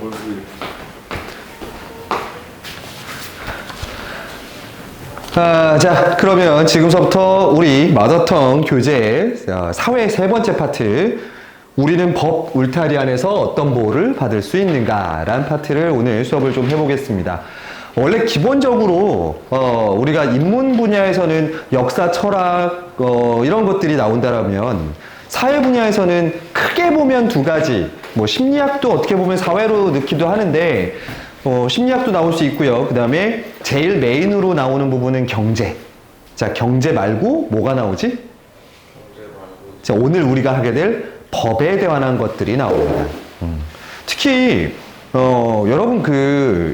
얼굴. 자, 그러면 지금서부터 우리 마더텅 교재 사회 세 번째 파트, 우리는 법 울타리 안에서 어떤 보호를 받을 수 있는가 라는 파트를 오늘 수업을 좀 해보겠습니다. 원래 기본적으로 우리가 인문 분야에서는 역사, 철학 이런 것들이 나온다라면 사회 분야에서는 크게 보면 두 가지, 뭐 심리학도 어떻게 보면 사회로 넣기도 하는데 심리학도 나올 수 있고요. 그 다음에 제일 메인으로 나오는 부분은 경제. 자, 경제 말고 뭐가 나오지? 경제 말고. 자, 오늘 우리가 하게 될 법에 관한 것들이 나옵니다. 특히 여러분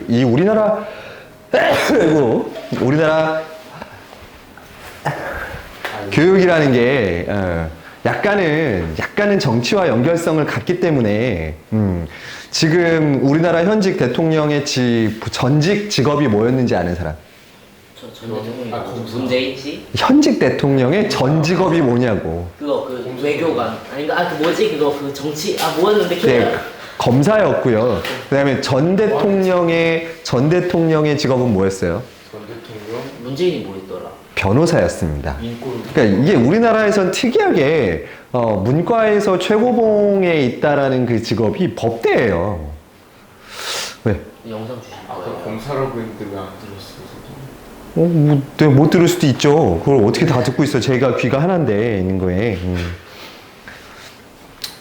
이 우리나라 우리나라 교육이라는 게 약간은 정치와 연결성을 갖기 때문에 지금 우리나라 현직 대통령의 전직 직업이 뭐였는지 아는 사람? 전 대통령 문재인 씨? 현직 대통령의 전 직업이 뭐냐고. 그 외교관 아닌가? 그 뭐지? 그 정치 뭐였는데 기억이 네, 검사였고요. 그다음에 전 대통령의 직업은 뭐였어요? 전 대통령 문재인이 뭐였더라? 변호사였습니다. 인권. 그러니까 이게 우리나라에선 특이하게 문과에서 최고봉에 있다라는 그 직업이 법대예요. 왜? 영상 주실 아까 거예요. 검사라고 했는데 왜 안 들었어요? 내가 못 들을 수도 있죠. 그걸 어떻게 다 듣고 있어? 제가 귀가 하나인데 있는 거에.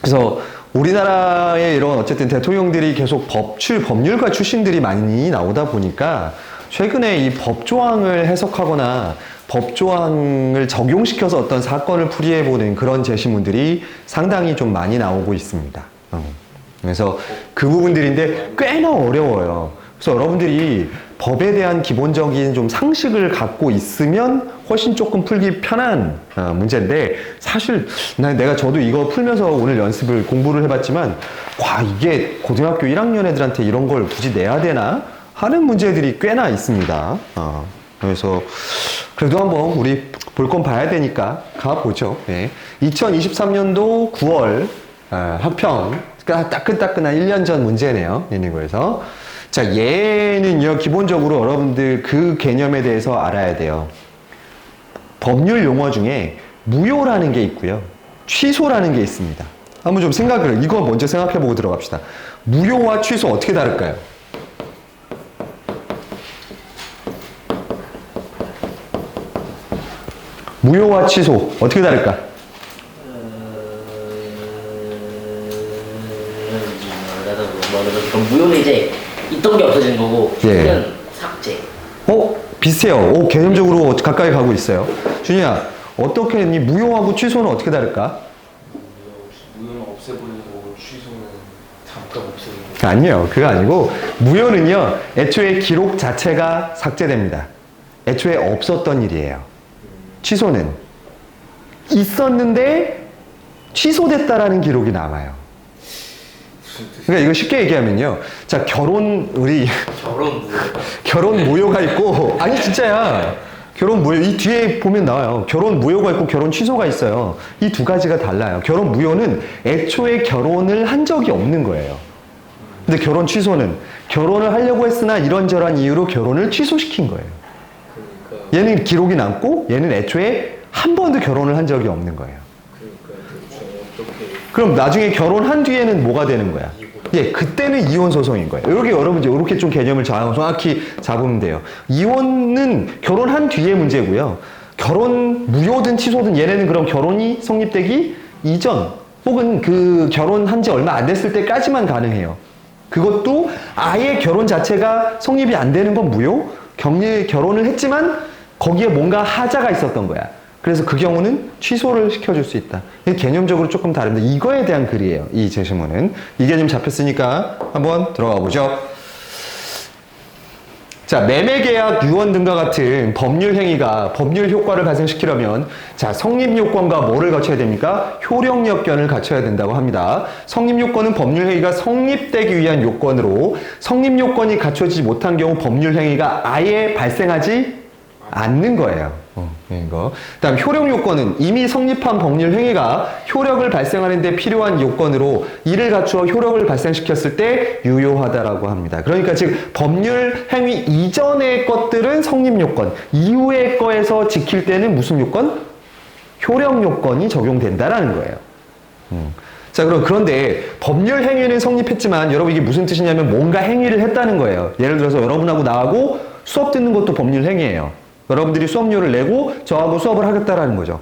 그래서 우리나라의 이런 어쨌든 대통령들이 계속 법률가 출신들이 많이 나오다 보니까 최근에 이 법조항을 해석하거나 법조항을 적용시켜서 어떤 사건을 풀이해보는 그런 제시문들이 상당히 좀 많이 나오고 있습니다. 그래서 그 부분들인데 꽤나 어려워요. 그래서 여러분들이 법에 대한 기본적인 좀 상식을 갖고 있으면 훨씬 조금 풀기 편한 문제인데, 사실 저도 이거 풀면서 오늘 공부를 해봤지만 이게 고등학교 1학년 애들한테 이런 걸 굳이 내야 되나 하는 문제들이 꽤나 있습니다. 그래서 그래도 한번 우리 볼 건 봐야 되니까 가보죠. 네. 2023년도 9월 학평, 따끈따끈한 1년 전 문제네요. 예능고에서. 자, 얘는요, 기본적으로 여러분들 그 개념에 대해서 알아야 돼요. 법률 용어 중에 무효라는 게 있고요, 취소라는 게 있습니다. 한번 좀 이거 먼저 생각해보고 들어갑시다. 무효와 취소 어떻게 다를까요? 무효와 취소 어떻게 다를까? 그럼 무효는 이제 있던 게 없어지는 거고 취소는 삭제. 비슷해요. 개념적으로 가까이 가고 있어요. 준이야, 어떻게 했니? 무효하고 취소는 어떻게 다를까? 무효는 없애버리는 거고 취소는 잠깐 없애는 거. 아니에요. 그거 아니고, 무효는요, 애초에 기록 자체가 삭제됩니다. 애초에 없었던 일이에요. 취소는 있었는데 취소됐다라는 기록이 남아요. 그러니까 이거 쉽게 얘기하면요. 자, 결혼 무효. 결혼 무효가 있고, 아니, 진짜야. 결혼 무효. 이 뒤에 보면 나와요. 결혼 무효가 있고 결혼 취소가 있어요. 이 두 가지가 달라요. 결혼 무효는 애초에 결혼을 한 적이 없는 거예요. 근데 결혼 취소는 결혼을 하려고 했으나 이런저런 이유로 결혼을 취소시킨 거예요. 얘는 기록이 남고 얘는 애초에 한 번도 결혼을 한 적이 없는 거예요. 그럼 나중에 결혼한 뒤에는 뭐가 되는 거야? 그때는 이혼 소송인 거예요. 이렇게 좀 개념을 정확히 잡으면 돼요. 이혼은 결혼한 뒤의 문제고요. 결혼 무효든 취소든 얘네는 그럼 결혼이 성립되기 이전 혹은 그 결혼한 지 얼마 안 됐을 때까지만 가능해요. 그것도 아예 결혼 자체가 성립이 안 되는 건 무효? 결혼을 했지만 거기에 뭔가 하자가 있었던 거야. 그래서 그 경우는 취소를 시켜줄 수 있다. 개념적으로 조금 다른데 이거에 대한 글이에요. 이 제시문은. 이 개념 잡혔으니까 한번 들어가 보죠. 자, 매매계약, 유언 등과 같은 법률 행위가 법률 효과를 발생시키려면 자, 성립요건과 뭐를 갖춰야 됩니까? 효력요건을 갖춰야 된다고 합니다. 성립요건은 법률 행위가 성립되기 위한 요건으로 성립요건이 갖춰지지 못한 경우 법률 행위가 아예 발생하지 않는 거예요. 이거. 그다음 효력 요건은 이미 성립한 법률 행위가 효력을 발생하는 데 필요한 요건으로 이를 갖추어 효력을 발생시켰을 때 유효하다라고 합니다. 그러니까 즉 법률 행위 이전의 것들은 성립 요건, 이후의 거에서 지킬 때는 무슨 요건? 효력 요건이 적용된다라는 거예요. 자, 그런데 법률 행위는 성립했지만 여러분 이게 무슨 뜻이냐면 뭔가 행위를 했다는 거예요. 예를 들어서 여러분하고 나하고 수업 듣는 것도 법률 행위예요. 여러분들이 수업료를 내고 저하고 수업을 하겠다라는 거죠.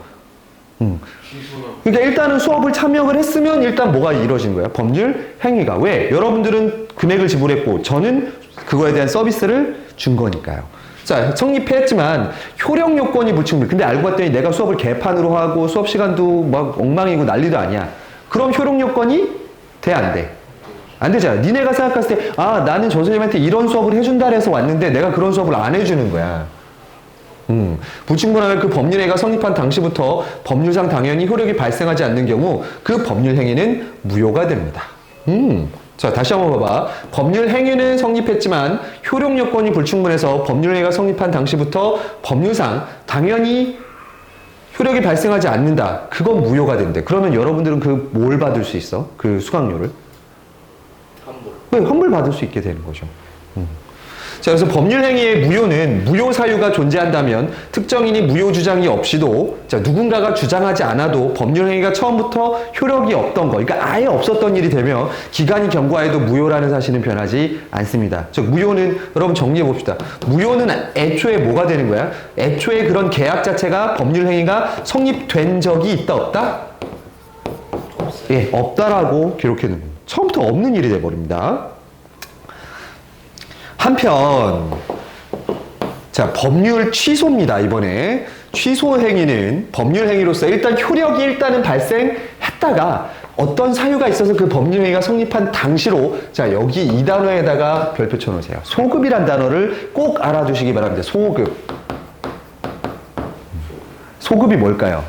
그러니까 일단은 수업을 참여를 했으면 일단 뭐가 이루어진 거예요? 법률 행위가. 왜? 여러분들은 금액을 지불했고 저는 그거에 대한 서비스를 준 거니까요. 자, 성립했지만 효력 요건이 불충분. 근데 알고 봤더니 내가 수업을 개판으로 하고 수업 시간도 막 엉망이고 난리도 아니야. 그럼 효력 요건이 돼, 안 돼? 안 되잖아. 니네가 생각했을 때 나는 저 선생님한테 이런 수업을 해준다 해서 왔는데 내가 그런 수업을 안 해주는 거야. 불충분하면 그 법률행위가 성립한 당시부터 법률상 당연히 효력이 발생하지 않는 경우 그 법률행위는 무효가 됩니다. 자, 다시 한번 봐봐. 법률행위는 성립했지만 효력 요건이 불충분해서 법률행위가 성립한 당시부터 법률상 당연히 효력이 발생하지 않는다. 그건 무효가 된대. 그러면 여러분들은 그 뭘 받을 수 있어? 그 수강료를? 환불. 네, 환불 받을 수 있게 되는 거죠. 자, 그래서 법률행위의 무효는 무효 사유가 존재한다면 특정인이 무효 주장이 없이도 자, 누군가가 주장하지 않아도 법률행위가 처음부터 효력이 없던 거, 그러니까 아예 없었던 일이 되면 기간이 경과해도 무효라는 사실은 변하지 않습니다. 즉 무효는 여러분 정리해 봅시다. 무효는 애초에 뭐가 되는 거야? 애초에 그런 계약 자체가 법률행위가 성립된 적이 있다 없다? 예, 없다라고 기록해 놓는 거예요. 처음부터 없는 일이 돼버립니다. 한편 자, 법률 취소입니다. 이번에 취소 행위는 법률 행위로서 일단 효력이 일단은 발생했다가 어떤 사유가 있어서 그 법률 행위가 성립한 당시로 자, 여기 이 단어에다가 별표 쳐놓으세요. 소급이란 단어를 꼭 알아두시기 바랍니다. 소급. 소급이 뭘까요?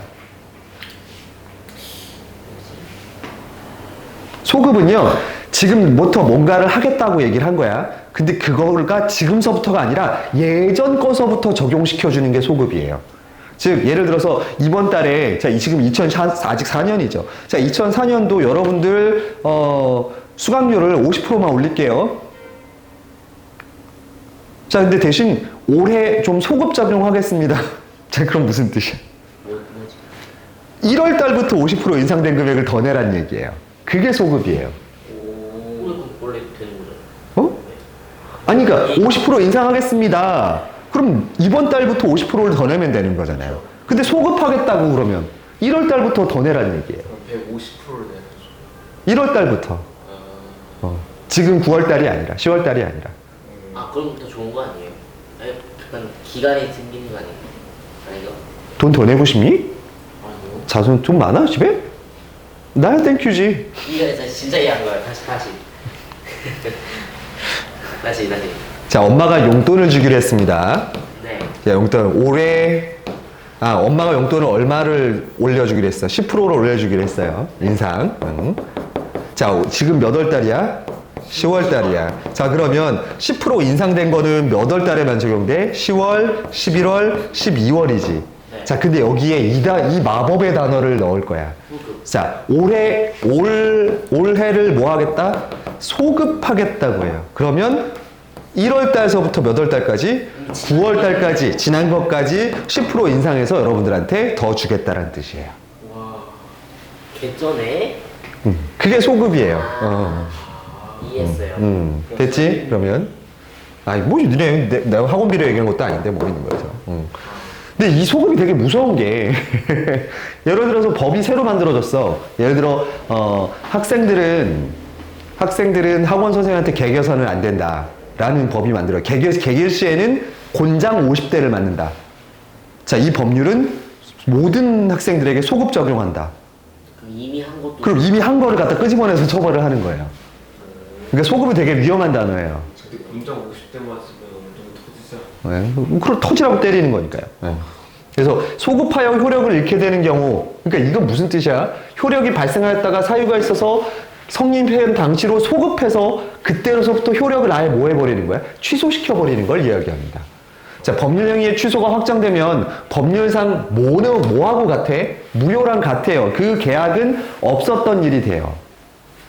소급은요, 지금부터 뭔가를 하겠다고 얘기를 한 거야. 근데 그거가 지금서부터가 아니라 예전 거서부터 적용시켜주는 게 소급이에요. 즉, 예를 들어서 이번 달에, 자, 지금 아직 4년이죠. 자, 2004년도 여러분들, 수강료를 50%만 올릴게요. 자, 근데 대신 올해 좀 소급 적용하겠습니다. 자, 그럼 무슨 뜻이야? 뭐지? 1월 달부터 50% 인상된 금액을 더 내란 얘기예요. 그게 소급이에요. 그럼 원래 되는 거잖아. 어? 아니, 그러니까 50% 인상하겠습니다. 그럼 이번 달부터 50%를 더 내면 되는 거잖아요. 근데 소급하겠다고 그러면 1월 달부터 더 내란 얘기예요. 그럼 150%를 내는 1월 달부터. 지금 9월 달이 아니라 10월 달이 아니라. 그럼 더 좋은 거 아니에요? 아니, 약간 기간이 생기는 거 아니에요? 아니요? 돈 더 내고 싶니? 아니요. 자손 좀 많아 집에? 나야 땡큐지. 이거 진짜 이해한 거예요. 다시. 다시. 자, 엄마가 용돈을 주기로 했습니다. 네. 자, 용돈 올해 엄마가 용돈을 얼마를 올려주기로 했어? 10%를 올려주기로 했어요. 인상. 자, 지금 몇 월 달이야? 10월 달이야. 자, 그러면 10% 인상된 거는 몇 월 달에만 적용돼? 10월, 11월, 12월이지. 네. 자, 근데 여기에 이 마법의 단어를 넣을 거야. 자, 올해를 뭐 하겠다? 소급하겠다고 해요. 그러면 1월 달서부터 몇 월 달까지? 9월 달까지, 지난 것까지 10% 인상해서 여러분들한테 더 주겠다라는 뜻이에요. 와. 개쩌네. 그게 소급이에요. 이해했어요. 됐지? 그러면 뭐 니네 내가 학원비로 얘기한 것도 아닌데 뭐 있는 거여서. 근데 이 소급이 되게 무서운 게 예를 들어서 법이 새로 만들어졌어. 예를 들어 학생들은 학원 선생님한테 개교사는 안 된다라는 법이 만들어요. 개교 시에는 곤장 50대를 맞는다. 자, 이 법률은 모든 학생들에게 소급 적용한다. 그럼 이미 한 거를 갖다 끄집어내서 처벌을 하는 거예요. 그러니까 소급이 되게 위험한 단어예요. 근데 곤장 50대 맞으면 어느 정도 터지죠. 네. 그걸 터지라고 때리는 거니까요. 네. 그래서 소급하여 효력을 잃게 되는 경우, 그러니까 이건 무슨 뜻이야? 효력이 발생하였다가 사유가 있어서 성립한 당시로 소급해서 그때로서부터 효력을 아예 뭐 해버리는 거야? 취소시켜버리는 걸 이야기합니다. 자, 법률행위의 취소가 확정되면 법률상 뭐하고 같아? 무효랑 같아요. 그 계약은 없었던 일이 돼요.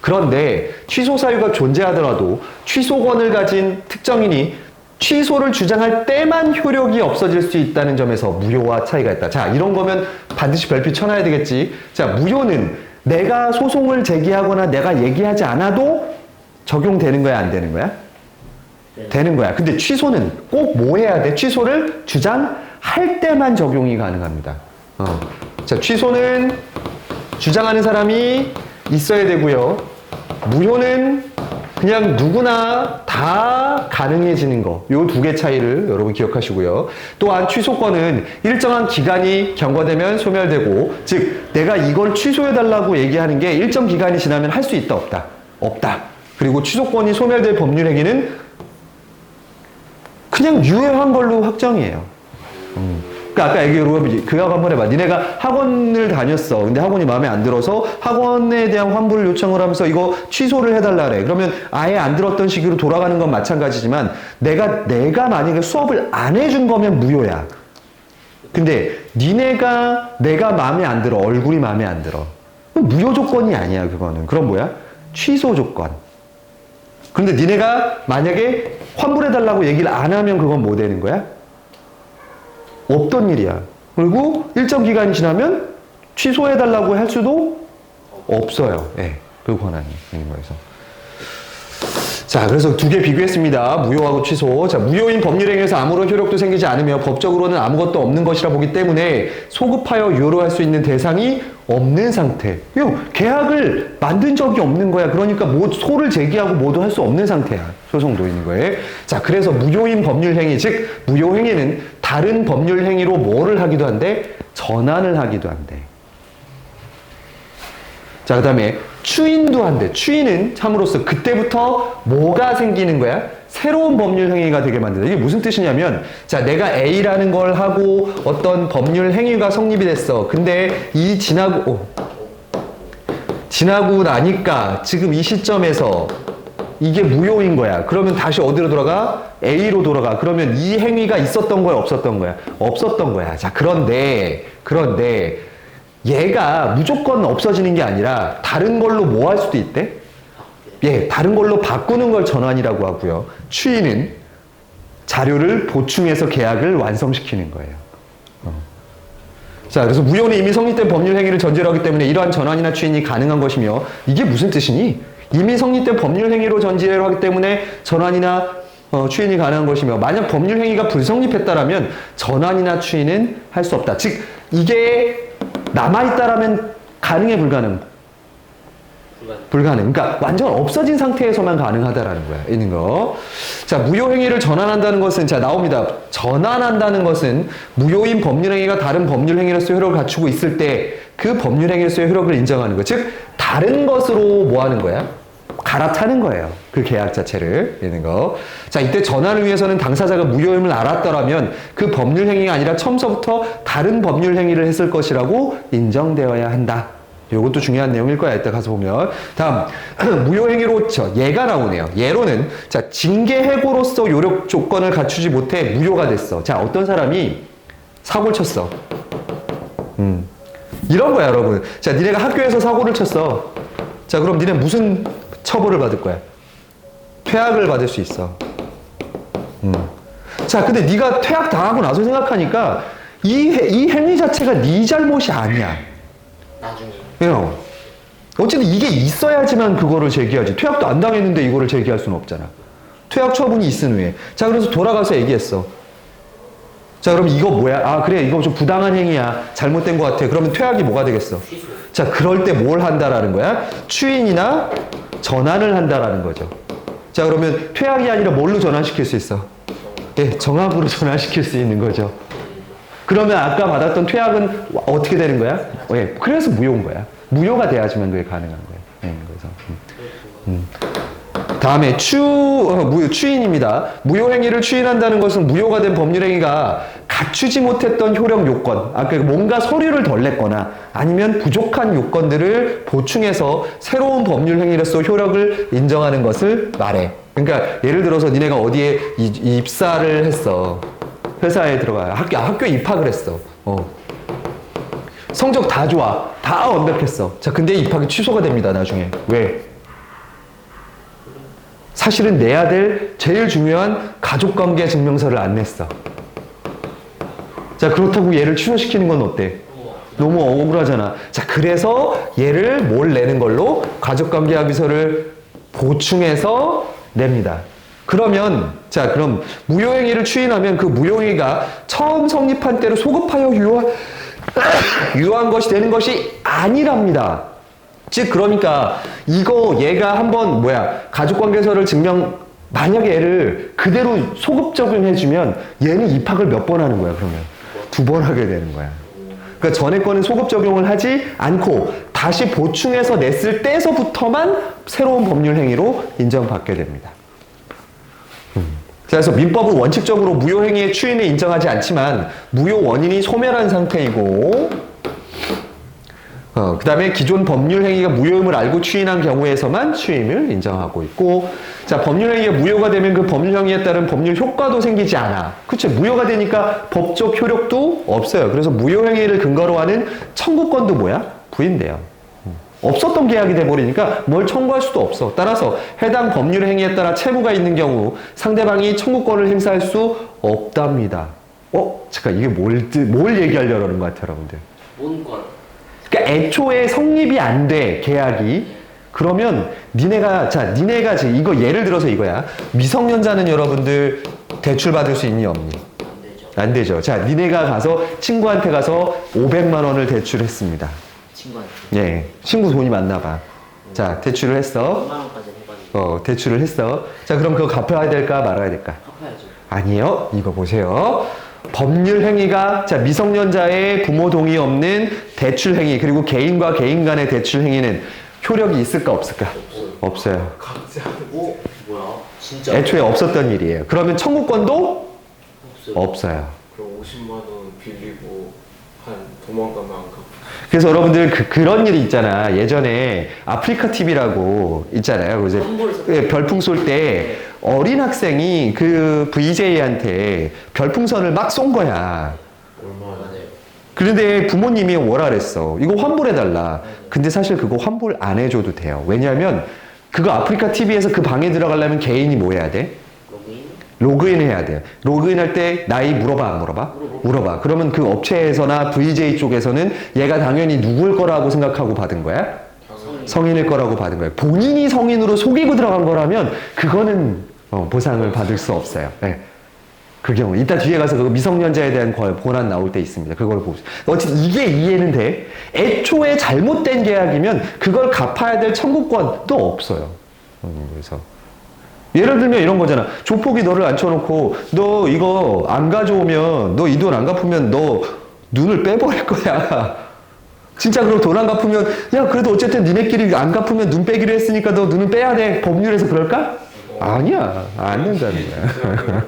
그런데 취소 사유가 존재하더라도 취소권을 가진 특정인이 취소를 주장할 때만 효력이 없어질 수 있다는 점에서 무효와 차이가 있다. 자, 이런 거면 반드시 별표 쳐놔야 되겠지. 자, 무효는 내가 소송을 제기하거나 내가 얘기하지 않아도 적용되는 거야, 안 되는 거야? 네. 되는 거야. 근데 취소는 꼭 뭐 해야 돼? 취소를 주장할 때만 적용이 가능합니다. 자, 취소는 주장하는 사람이 있어야 되고요. 무효는 그냥 누구나 다 가능해지는 거. 요 두 개 차이를 여러분 기억하시고요. 또한 취소권은 일정한 기간이 경과되면 소멸되고, 즉 내가 이걸 취소해달라고 얘기하는 게 일정 기간이 지나면 할 수 있다, 없다? 없다. 그리고 취소권이 소멸될 법률행위는 그냥 유효한 걸로 확정이에요. 그러니까 아까 얘기로 그거 한번 해봐. 니네가 학원을 다녔어. 근데 학원이 마음에 안 들어서 학원에 대한 환불을 요청을 하면서 이거 취소를 해달라 그래. 그러면 아예 안 들었던 시기로 돌아가는 건 마찬가지지만 내가 만약에 수업을 안 해준 거면 무효야. 근데 니네가 내가 마음에 안 들어. 얼굴이 마음에 안 들어. 무효 조건이 아니야, 그거는. 그럼 뭐야? 취소 조건. 그런데 니네가 만약에 환불해달라고 얘기를 안 하면 그건 뭐 되는 거야? 없던 일이야. 그리고 일정 기간이 지나면 취소해달라고 할 수도 없어요. 예, 그 권한이 있는 거에서. 자, 그래서 두 개 비교했습니다. 무효하고 취소. 자, 무효인 법률행위에서 아무런 효력도 생기지 않으며 법적으로는 아무것도 없는 것이라 보기 때문에 소급하여 유효로 할 수 있는 대상이 없는 상태. 계약을 만든 적이 없는 거야. 그러니까 소를 제기하고 뭐도 할 수 없는 상태야. 소송도 있는 거예요. 자, 그래서 무효인 법률행위, 즉 무효행위는 다른 법률행위로 뭐를 하기도 한데 전환을 하기도 한대. 자, 그 다음에 추인도 한대. 추인은 참으로써 그때부터 뭐가 생기는 거야? 새로운 법률 행위가 되게 만든다. 이게 무슨 뜻이냐면, 자, 내가 A라는 걸 하고 어떤 법률 행위가 성립이 됐어. 근데 지나고 나니까 지금 이 시점에서 이게 무효인 거야. 그러면 다시 어디로 돌아가? A로 돌아가. 그러면 이 행위가 있었던 거야, 없었던 거야? 없었던 거야. 자, 그런데 얘가 무조건 없어지는 게 아니라 다른 걸로 뭐 할 수도 있대? 예, 다른 걸로 바꾸는 걸 전환이라고 하고요. 추인은 자료를 보충해서 계약을 완성시키는 거예요. 자, 그래서 무효는 이미 성립된 법률 행위를 전제로 하기 때문에 이러한 전환이나 추인이 가능한 것이며, 이게 무슨 뜻이니? 이미 성립된 법률 행위로 전제로 하기 때문에 전환이나 추인이 가능한 것이며, 만약 법률 행위가 불성립했다라면 전환이나 추인은 할 수 없다. 즉, 이게 남아있다라면 가능해, 불가능? 불가능. 그러니까 완전 없어진 상태에서만 가능하다라는 거야. 있는 거. 자, 무효행위를 전환한다는 것은, 자, 나옵니다. 전환한다는 것은 무효인 법률행위가 다른 법률행위로서 효력을 갖추고 있을 때 그 법률행위로서의 효력을 인정하는 거. 즉, 다른 것으로 뭐 하는 거야? 갈아타는 거예요. 그 계약 자체를. 있는 거. 자, 이때 전환을 위해서는 당사자가 무효임을 알았더라면 그 법률행위가 아니라 처음서부터 다른 법률행위를 했을 것이라고 인정되어야 한다. 이것도 중요한 내용일 거야. 이따 가서 보면. 다음, 무효행위로, 예가 나오네요. 예로는, 자, 징계해고로서 요력 조건을 갖추지 못해 무효가 됐어. 자, 어떤 사람이 사고를 쳤어. 이런 거야, 여러분. 자, 니네가 학교에서 사고를 쳤어. 자, 그럼 니네 무슨 처벌을 받을 거야? 퇴학을 받을 수 있어. 자, 근데 네가 퇴학 당하고 나서 생각하니까 이 행위 자체가 네 잘못이 아니야. 나중에. 어쨌든 이게 있어야지만 그거를 제기하지. 퇴학도 안 당했는데 이거를 제기할 수는 없잖아. 퇴학 처분이 있은 후에. 자, 그래서 돌아가서 얘기했어. 자, 그럼 이거 뭐야? 아, 그래, 이거 좀 부당한 행위야. 잘못된 것 같아. 그러면 퇴학이 뭐가 되겠어? 취소. 자, 그럴 때 뭘 한다라는 거야? 추인이나 전환을 한다라는 거죠. 자, 그러면 퇴학이 아니라 뭘로 전환시킬 수 있어? 네, 정학으로 전환시킬 수 있는 거죠. 그러면 아까 받았던 퇴학은 어떻게 되는 거야? 네, 그래서 무효인 거야. 무효가 돼야지만 그게 가능한 거예요. 네, 그래서. 다음에 추인입니다. 무효행위를 추인한다는 것은 무효가 된 법률행위가 갖추지 못했던 효력 요건, 아까 뭔가 서류를 덜 냈거나 아니면 부족한 요건들을 보충해서 새로운 법률행위로서 효력을 인정하는 것을 말해. 그러니까 예를 들어서 니네가 어디에 입사를 했어. 회사에 들어가요. 학교 입학을 했어. 성적 다 좋아. 다 완벽했어. 자, 근데 입학이 취소가 됩니다, 나중에. 왜? 사실은 내야 될 제일 중요한 가족관계 증명서를 안 냈어. 자, 그렇다고 얘를 취소시키는 건 어때? 너무 억울하잖아. 자, 그래서 얘를 뭘 내는 걸로? 가족관계합의서를 보충해서 냅니다. 그러면, 자, 그럼 무효행위를 추인하면 그 무효행위가 처음 성립한 때로 소급하여 유효한 것이 되는 것이 아니랍니다. 즉, 그러니까 이거 얘가 한번 가족관계서를 만약에 얘를 그대로 소급 적용해주면 얘는 입학을 몇 번 하는 거야, 그러면? 2번 하게 되는 거야. 그러니까 전에 거는 소급 적용을 하지 않고 다시 보충해서 냈을 때서부터만 새로운 법률 행위로 인정받게 됩니다. 그래서 민법은 원칙적으로 무효행위의 추인을 인정하지 않지만 무효 원인이 소멸한 상태이고 그 다음에 기존 법률 행위가 무효임을 알고 추인한 경우에서만 추임을 인정하고 있고, 자, 법률 행위가 무효가 되면 그 법률 행위에 따른 법률 효과도 생기지 않아. 그쵸? 무효가 되니까 법적 효력도 없어요. 그래서 무효 행위를 근거로 하는 청구권도 부인돼요. 없었던 계약이 돼버리니까 뭘 청구할 수도 없어. 따라서 해당 법률 행위에 따라 채무가 있는 경우 상대방이 청구권을 행사할 수 없답니다. 잠깐, 이게 뭘 얘기하려는 것 같아요, 여러분들? 뭔 건? 그러니까 애초에 성립이 안 돼, 계약이. 그러면 니네가 지금 이거 예를 들어서 이거야. 미성년자는 여러분들 대출 받을 수 있니 없니? 안 되죠. 안 되죠. 자, 니네가 가서 친구한테 가서 500만 원을 대출했습니다. 친구한테. 예, 친구 돈이 많나 봐. 자, 대출을 했어. 2만 원까지 해가지고. 대출을 했어. 자, 그럼 그거 갚아야 될까 말아야 될까? 갚아야죠. 아니에요. 이거 보세요. 법률 행위가, 자, 미성년자의 부모 동의 없는 대출 행위, 그리고 개인과 개인 간의 대출 행위는 효력이 있을까 없을까? 없어요. 각자 오, 뭐야? 진짜? 애초에 없었던 일이에요. 그러면 청구권도 없어요. 없어요. 그럼 50만 원 빌리고 도망가면 안 갚고. 그래서 여러분들 그런 일이 있잖아. 예전에 아프리카 TV라고 있잖아요. 그래서 별풍 쏠 때 어린 학생이 그 VJ한테 별풍선을 막 쏜 거야. 얼마나? 맞아요. 그런데 부모님이 뭐라 그랬어. 이거 환불해달라. 근데 사실 그거 환불 안 해줘도 돼요. 왜냐하면 그거 아프리카 TV에서 그 방에 들어가려면 개인이 뭐 해야 돼? 로그인 해야 돼요. 로그인할 때 나이 물어봐, 안 물어봐? 물어봐. 그러면 그 업체에서나 VJ 쪽에서는 얘가 당연히 누굴 거라고 생각하고 받은 거야? 성인일 거라고 받은 거예요. 본인이 성인으로 속이고 들어간 거라면 그거는 보상을 받을 수 없어요. 네. 그 경우 이따 뒤에 가서 그 미성년자에 대한 권한 나올 때 있습니다. 그걸 보고 어쨌든 이게 이해는 돼. 애초에 잘못된 계약이면 그걸 갚아야 될 청구권도 없어요. 그래서 예를 들면 이런 거잖아. 조폭이 너를 앉혀놓고 너 이거 안 가져오면, 너 이 돈 안 갚으면 너 눈을 빼버릴 거야. 진짜 그럼 돈 안 갚으면, 야, 그래도 어쨌든 니네끼리 안 갚으면 눈 빼기로 했으니까 너 눈은 빼야 돼. 법률에서 그럴까? 아니야. 안 된다는 거야.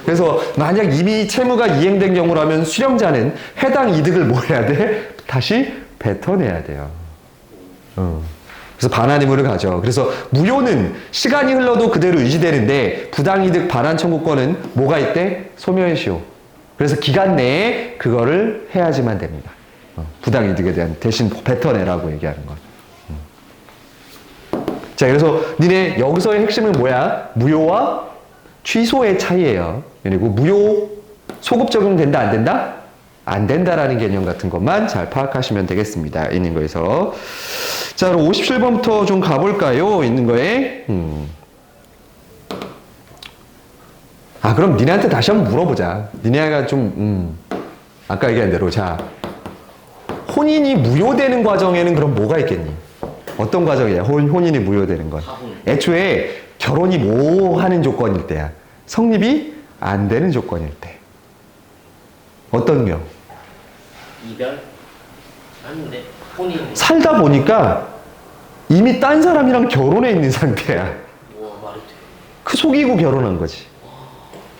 그래서 만약 이미 채무가 이행된 경우라면 수령자는 해당 이득을 뭐 해야 돼? 다시 뱉어내야 돼요. 그래서 반환 의무를 가져. 그래서 무효는 시간이 흘러도 그대로 유지되는데 부당이득 반환 청구권은 뭐가 있대? 소멸시효. 그래서 기간 내에 그거를 해야지만 됩니다. 부당이득에 대한 대신 뱉어내라고 얘기하는 것. 자, 그래서 니네 여기서의 핵심은 뭐야? 무효와 취소의 차이예요. 그리고 무효 소급 적용된다 안 된다? 안 된다라는 개념 같은 것만 잘 파악하시면 되겠습니다. 있는 거에서. 자, 그럼 57번부터 좀 가볼까요? 있는 거에. 그럼 니네한테 다시 한번 물어보자. 니네가 좀, 아까 얘기한 대로. 자, 혼인이 무효되는 과정에는 그럼 뭐가 있겠니? 어떤 과정이야? 혼인이 무효되는 건. 애초에 결혼이 뭐 하는 조건일 때야? 성립이 안 되는 조건일 때. 어떤 경우? 이별? 아닌데. 혼인. 살다 보니까 이미 딴 사람이랑 결혼해 있는 상태야. 우와, 말이 돼. 그 속이고 결혼한 거지.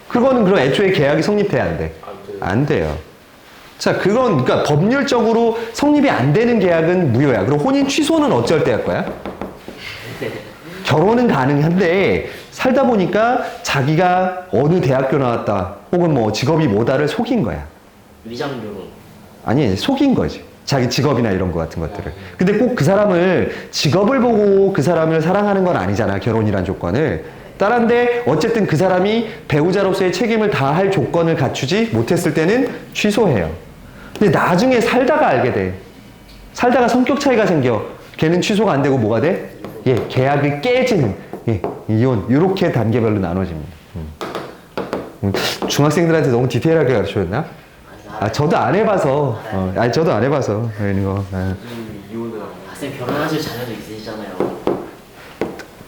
그거는 그럼 애초에 계약이 성립돼야 안 돼? 안 돼요. 자, 그건, 그러니까 법률적으로 성립이 안 되는 계약은 무효야. 그럼 혼인 취소는 어쩔 때 할 거야? 결혼은 가능한데, 살다 보니까 자기가 어느 대학교 나왔다 혹은 뭐 직업이 뭐다를 속인 거야. 위장교로. 아니, 속인 거지. 자기 직업이나 이런 거 같은 것들을. 근데 꼭 그 사람을 직업을 보고 그 사람을 사랑하는 건 아니잖아. 결혼이란 조건을. 따란데 어쨌든 그 사람이 배우자로서의 책임을 다할 조건을 갖추지 못했을 때는 취소해요. 근데 나중에 살다가 알게 돼. 살다가 성격 차이가 생겨. 걔는 취소가 안 되고 뭐가 돼? 예, 계약이 깨지는. 예, 이혼. 이렇게 단계별로 나눠집니다. 중학생들한테 너무 디테일하게 가르쳐줬나? 아, 저도 안 해봐서. 아니, 저도 안 해봐서. 이거. 이혼을 하고. 쌤 결혼하실 자녀도 있으시잖아요.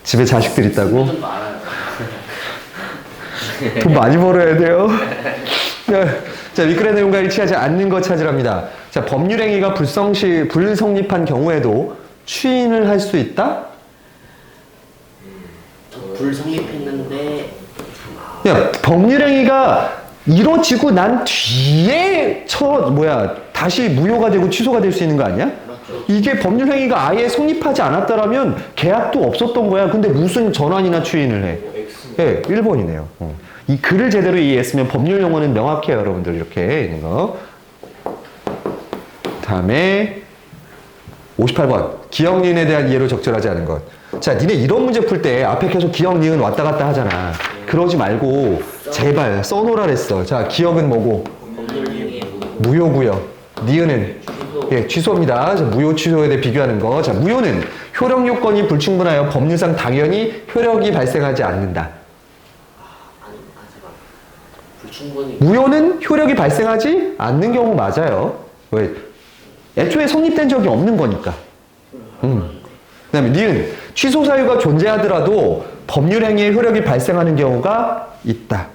집에 자식들 있다고? 좀 많아요. 돈 많이 벌어야 돼요. 자, 위클의 내용과 일치하지 않는 것 찾으랍니다. 자, 법률행위가 불성립한 경우에도 추인을 할 수 있다? 불성립했는데 야, 법률행위가 이루어지고 난 뒤에 다시 무효가 되고 취소가 될 수 있는 거 아니야? 맞죠. 이게 법률행위가 아예 성립하지 않았다라면 계약도 없었던 거야. 근데 무슨 전환이나 추인을 해? 예, 1번이네요. 이 글을 제대로 이해했으면 법률 용어는 명확해요, 여러분들. 이렇게 있는 거. 다음에 58번. 기억, 니은에 대한 이해로 적절하지 않은 것. 자, 니네 이런 문제 풀 때 앞에 계속 기억, 니은 왔다 갔다 하잖아. 그러지 말고 제발 써놓으라 그랬어. 자, 기억은 뭐고? 법률행위의 무효고요. 니은은 취소. 예, 취소입니다. 자, 무효 취소에 대해 비교하는 거. 자, 무효는 효력 요건이 불충분하여 법률상 당연히 효력이 발생하지 않는다. 잠깐. 불충분히. 무효는 효력이 발생하지 않는 경우 맞아요. 왜? 애초에 성립된 적이 없는 거니까. 그 다음에 니은 취소 사유가 존재하더라도 법률행위의 효력이 발생하는 경우가 있다.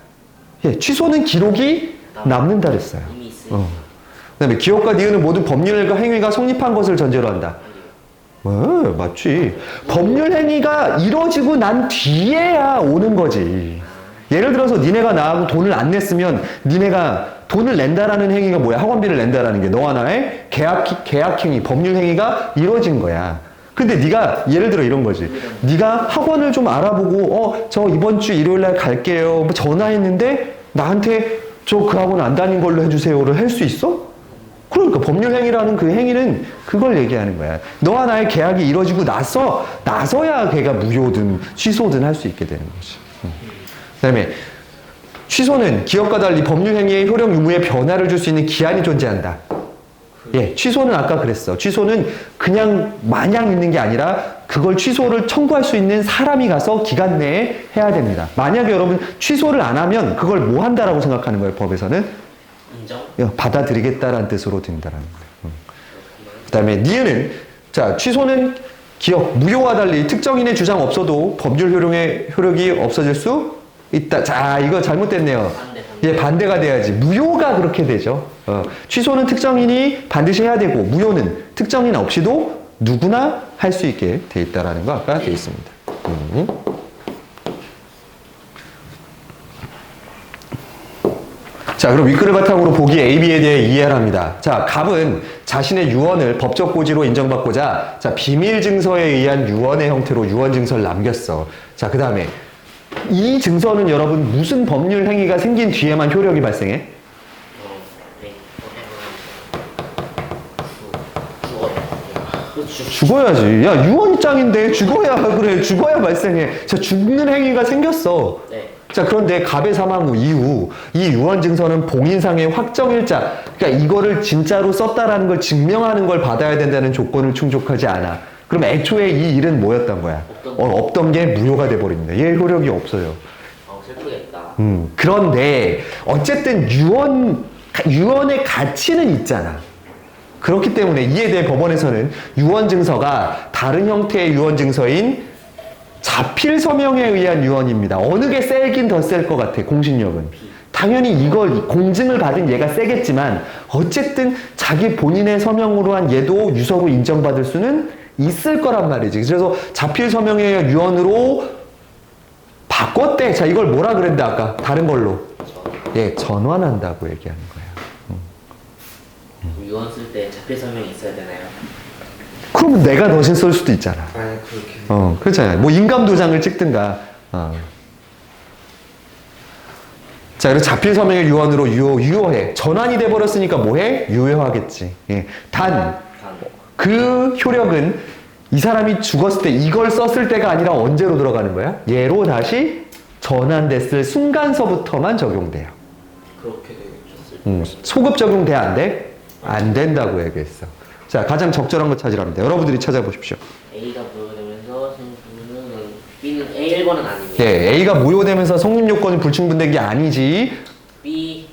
예, 취소는 기록이 남는다 그랬어요. 이미 있으니까. 그 다음에 기억과 니은은 모두 법률과 행위가 성립한 것을 전제로 한다. 맞지. 법률 행위가 이루어지고 난 뒤에야 오는 거지. 예를 들어서 니네가 나하고 돈을 안 냈으면 니네가 돈을 낸다라는 행위가 뭐야? 학원비를 낸다라는 게 너와 나의 계약 행위, 법률 행위가 이루어진 거야. 근데 네가 예를 들어 이런 거지. 네가 학원을 좀 알아보고 저 이번 주 일요일 날 갈게요. 뭐 전화했는데 나한테 저 그 학원 안 다닌 걸로 해주세요를 할 수 있어? 그러니까 법률 행위라는 그 행위는 그걸 얘기하는 거야. 너와 나의 계약이 이루어지고 나서야 걔가 무효든 취소든 할 수 있게 되는 거지. 그다음에 취소는 기업과 달리 법률 행위의 효력 유무에 변화를 줄 수 있는 기한이 존재한다. 예, 취소는 아까 그랬어. 취소는 그냥 마냥 있는 게 아니라 그걸 취소를 청구할 수 있는 사람이 가서 기간 내에 해야 됩니다. 만약에 여러분 취소를 안 하면 그걸 뭐 한다라고 생각하는 거예요, 법에서는? 인정? 받아들이겠다라는 뜻으로 든다라는 거예요. 그 다음에 니은은 자, 취소는 기업, 무효와 달리 특정인의 주장 없어도 법률 효력이 없어질 수 있다. 자, 이거 잘못됐네요. 예, 반대가 돼야지. 무효가 그렇게 되죠. 취소는 특정인이 반드시 해야 되고, 무효는 특정인 없이도 누구나 할 수 있게 돼 있다라는 거 아까 돼 있습니다. 자, 그럼 윗글을 바탕으로 보기 A, B에 대해 이해를 합니다. 자, 갑은 자신의 유언을 법적 고지로 인정받고자 자, 비밀 증서에 의한 유언의 형태로 유언 증서를 남겼어. 자, 그 다음에 이 증서는 여러분 무슨 법률 행위가 생긴 뒤에만 효력이 발생해? 죽어야지. 야, 유언장인데 죽어야 그래. 죽어야 발생해. 자, 죽는 행위가 생겼어. 네. 자, 그런데 갑의 사망 후 이후 이 유언 증서는 봉인상의 확정일자, 그러니까 이거를 진짜로 썼다라는 걸 증명하는 걸 받아야 된다는 조건을 충족하지 않아. 그럼 애초에 이 일은 뭐였던 거야? 없던 게 무효가 돼버립니다. 얘 효력이 없어요. 슬프겠다. 그런데 어쨌든 유언의 가치는 있잖아. 그렇기 때문에 이에 대해 법원에서는 유언 증서가 다른 형태의 유언 증서인 자필 서명에 의한 유언입니다. 어느 게 세긴 더 셀 것 같아, 공신력은. 당연히 이걸 공증을 받은 얘가 세겠지만 어쨌든 자기 본인의 서명으로 한 얘도 유서로 인정받을 수는 있을 거란 말이지. 그래서 자필 서명에 의한 유언으로 바꿨대. 자, 이걸 뭐라 그랬는데 아까 다른 걸로. 예, 전환한다고 얘기하는 거예요. 유언 쓸 때 자필 서명이 있어야 되나요? 그러면 내가 대신 쓸 수도 있잖아. 아니 그렇게. 그렇잖아요. 뭐 인감도장을 찍든가. 자, 그래서 자필 서명의 유언으로 유효해. 전환이 돼버렸으니까 뭐해? 유효하겠지. 예. 단, 그 효력은 이 사람이 죽었을 때 이걸 썼을 때가 아니라 언제로 들어가는 거야? 얘로 다시 전환됐을 순간서부터만 적용돼요. 그렇게 되겠죠. 소급 적용돼 안 돼? 안 된다고 얘기했어. 자, 가장 적절한 거 찾으랍니다. 여러분들이 찾아보십시오. A가 무효되면서 성립은 B는 A 1번은 아니고 예, A가 무효되면서 성립 요건이 불충분된 게 아니지. B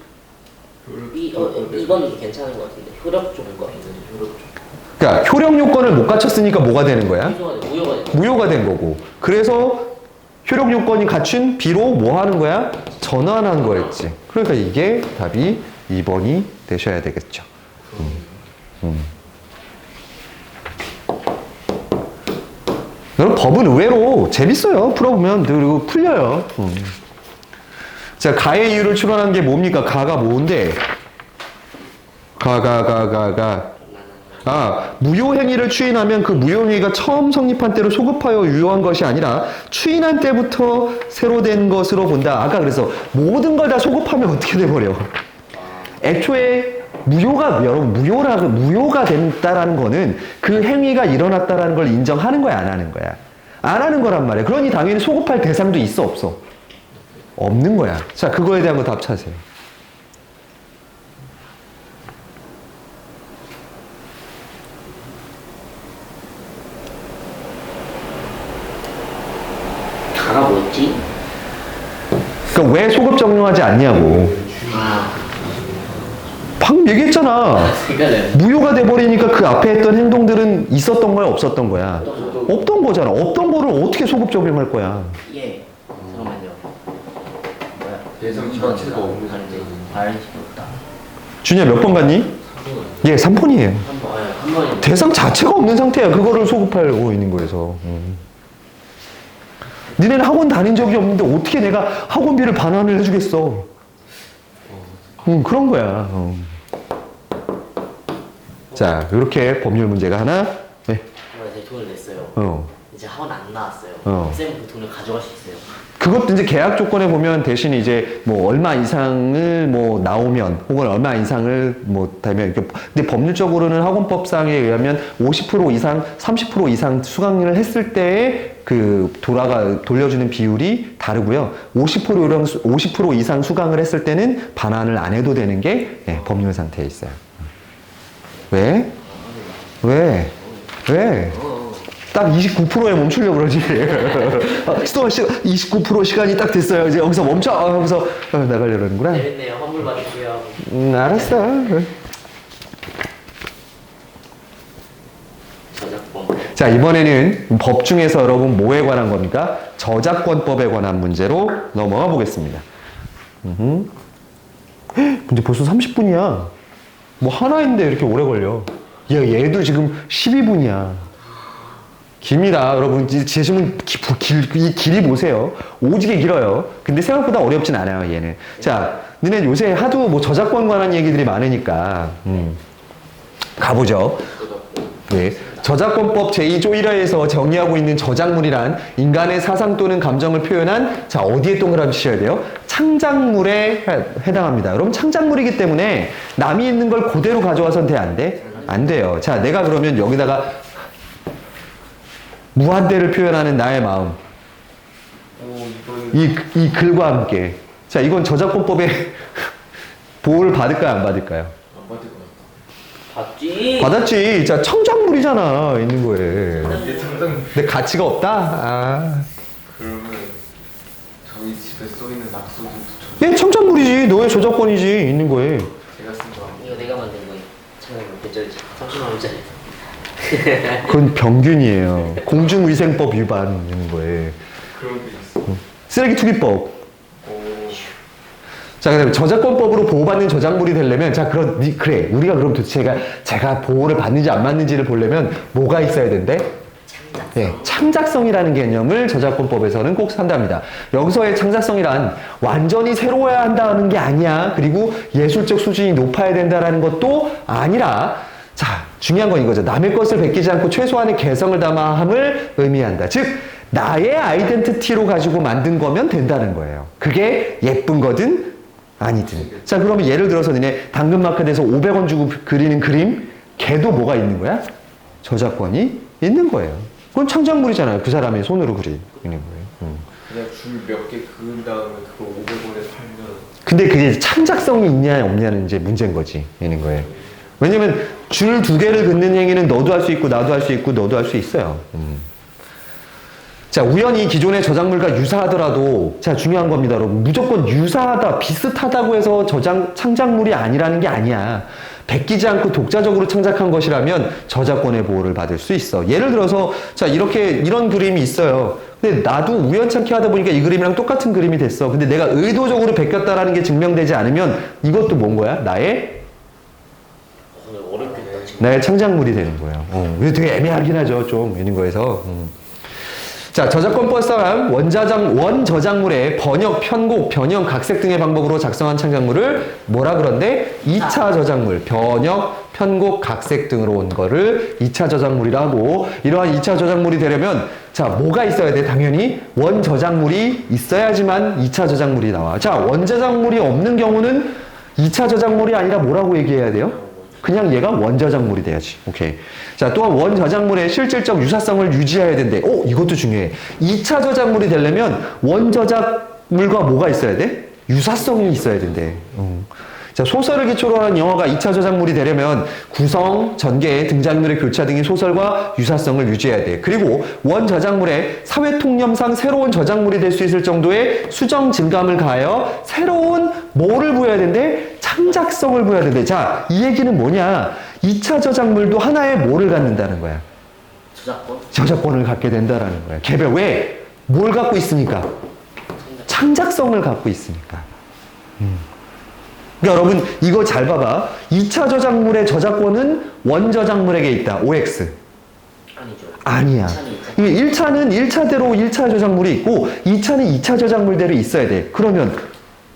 2번 괜찮은 것 같은데 효력 좋은 거 있는데 효력 좀 그러니까 효력 요건을 못 갖췄으니까 뭐가 되는 거야? 무효가 돼. 무효가 된 거고. 그래서 효력 요건이 갖춘 B로 뭐 하는 거야? 전환한 거였지. 그러니까 이게 답이 2번이 되셔야 되겠죠. 여러분, 법은 의외로 재밌어요. 풀어보면. 그리고 풀려요. 자, 가의 이유를 추론한 게 뭡니까? 가가 뭔데? 무효 행위를 추인하면 그 무효 행위가 처음 성립한 때로 소급하여 유효한 것이 아니라 추인한 때부터 새로 된 것으로 본다. 아까 그래서 모든 걸 다 소급하면 어떻게 돼버려? 애초에 무효가 된다라는 거는 그 행위가 일어났다라는 걸 인정하는 거야, 안 하는 거야? 안 하는 거란 말이야. 그러니 당연히 소급할 대상도 있어, 없어? 없는 거야. 자, 그거에 대한 거 답 찾으세요. 가가 뭐였지? 그러니까 왜 소급 적용하지 않냐고. 방금 얘기했잖아. 그러니까 무효가 돼버리니까 그 앞에 했던 행동들은 있었던 거야, 없었던 거야? 없던 거잖아. 없던 거를 어떻게 소급 적용할 거야? 예. 잠깐만요. 뭐야? 예상 자체가 없는 상태는 발식이 없다. 준이야, 몇 번 갔니? 예, 3번이에요. 한 번이 대상 자체가 없는 상태야. 그거를 소급하고 있는 거에서. 니네는 학원 다닌 적이 없는데 어떻게 내가 학원비를 반환을 해주겠어? 그런 거야. 자, 이렇게 법률 문제가 하나. 네. 제가 돈을 냈어요. 이제 학원 안 나왔어요. 쌤은 그 돈을 가져갈 수 있어요. 그것도 이제 계약 조건에 보면 대신 이제 뭐 얼마 이상을 뭐 나오면 혹은 얼마 이상을 뭐 되면 근데 법률적으로는 학원법상에 의하면 50% 이상, 30% 이상 수강을 했을 때에 그 돌려주는 비율이 다르고요. 50% 이상 수강을 했을 때는 반환을 안 해도 되는 게 법률 상태에 있어요. 왜? 딱 29%에 멈추려고 그러지. 29% 시간이 딱 됐어요. 이제 여기서 멈춰! 하면서 나가려는구나. 재밌네요. 환불 받을게요. 알았어. 저작권. 자, 이번에는 법 중에서 여러분 뭐에 관한 겁니까? 저작권법에 관한 문제로 넘어가 보겠습니다. 근데 벌써 30분이야. 뭐 하나인데 이렇게 오래 걸려. 얘도 지금 12분이야. 깁니다. 여러분, 재시면 이 길이 보세요. 오지게 길어요. 근데 생각보다 어렵진 않아요, 얘는. 자, 너네 요새 하도 뭐 저작권 관한 얘기들이 많으니까, 가보죠. 네. 저작권법 제2조 1화에서 정의하고 있는 저작물이란 인간의 사상 또는 감정을 표현한, 자, 어디에 동그라미 치셔야 돼요? 창작물에 해당합니다. 여러분, 창작물이기 때문에 남이 있는 걸 그대로 가져와서는 돼, 안 돼? 안 돼요. 자, 내가 그러면 여기다가 무한대를 표현하는 나의 마음. 이 글과 함께. 자, 이건 저작권법에 보호를 받을까요, 안 받을까요? 안 받을 것 같다. 받지. 받았지. 자, 창작물이잖아, 있는 거에. 이게 당장 근데 가치가 없다? 그러면 저희 집에 써 있는 낙서도 얘 창작물이지. 너의 저작권이지, 있는 거에. 제가 쓴 거 아니에요? 이거 내가 만든 거예요. 참여로 결제지. 30만 원짜리. 그건 병균이에요. 공중위생법 위반 있는 거에. 그런 게 있어. 쓰레기 투기법. 오. 자, 그다음에 저작권법으로 보호받는 저작물이 되려면, 자, 그래. 우리가 그럼 도대체 제가 보호를 받는지 안 받는지를 보려면 뭐가 있어야 된대? 예, 창작성이라는 개념을 저작권법에서는 꼭 산답니다. 여기서의 창작성이란 완전히 새로워야 한다는 게 아니야. 그리고 예술적 수준이 높아야 된다는 것도 아니라, 자, 중요한 건 이거죠. 남의 것을 베끼지 않고 최소한의 개성을 담아함을 의미한다. 즉, 나의 아이덴티티로 가지고 만든 거면 된다는 거예요. 그게 예쁜 거든 아니지. 자, 그러면 예를 들어서 너네 당근마켓에서 500원 주고 그리는 그림, 걔도 뭐가 있는 거야? 저작권이 있는 거예요. 그건 창작물이잖아요. 그 사람의 손으로 그리는 거예요. 그냥 줄 몇 개 그은 다음에 그걸 500원에 팔면. 근데 그게 창작성이 있냐 없냐는 이제 문제인 거지. 있는 거예요. 왜냐면 줄 2개를 긋는 행위는 너도 할 수 있고 나도 할 수 있고 너도 할 수 있어요. 자, 우연히 기존의 저작물과 유사하더라도, 자, 중요한 겁니다, 여러분. 무조건 유사하다, 비슷하다고 해서 창작물이 아니라는 게 아니야. 베끼지 않고 독자적으로 창작한 것이라면 저작권의 보호를 받을 수 있어. 예를 들어서, 자, 이런 그림이 있어요. 근데 나도 우연찮게 하다 보니까 이 그림이랑 똑같은 그림이 됐어. 근데 내가 의도적으로 베꼈다라는 게 증명되지 않으면 이것도 뭔 거야? 나의 어렵겠다 지금. 나의 창작물이 되는 거예요. 이거 되게 애매하긴 하죠, 좀, 이런 거에서. 자, 저작권법상 원저작물의 번역, 편곡, 변형, 각색 등의 방법으로 작성한 창작물을 뭐라 그런데? 2차 저작물, 변역, 편곡, 각색 등으로 온 거를 2차 저작물이라고. 이러한 2차 저작물이 되려면 자, 뭐가 있어야 돼? 당연히 원저작물이 있어야지만 2차 저작물이 나와. 자, 원저작물이 없는 경우는 2차 저작물이 아니라 뭐라고 얘기해야 돼요? 그냥 얘가 원저작물이 돼야지. 오케이. 자, 또한 원저작물의 실질적 유사성을 유지해야 된대. 이것도 중요해. 2차 저작물이 되려면 원저작물과 뭐가 있어야 돼? 유사성이 있어야 된대. 자, 소설을 기초로 한 영화가 2차 저작물이 되려면 구성, 전개, 등장인물의 교차 등의 소설과 유사성을 유지해야 돼. 그리고 원저작물의 사회통념상 새로운 저작물이 될 수 있을 정도의 수정 증감을 가하여 새로운 뭐를 보여야 된대? 창작성을 보여야 된대. 자, 이 얘기는 뭐냐? 2차 저작물도 하나의 뭐를 갖는다는 거야? 저작권? 저작권을 갖게 된다라는 거야. 개별 왜? 뭘 갖고 있으니까? 창작성을 갖고 있으니까. 그러니까 여러분 이거 잘 봐봐. 2차 저작물의 저작권은 원저작물에게 있다. OX. 아니죠. 아니야. 1차는 1차대로 1차 저작물이 있고 2차는 2차 저작물대로 있어야 돼. 그러면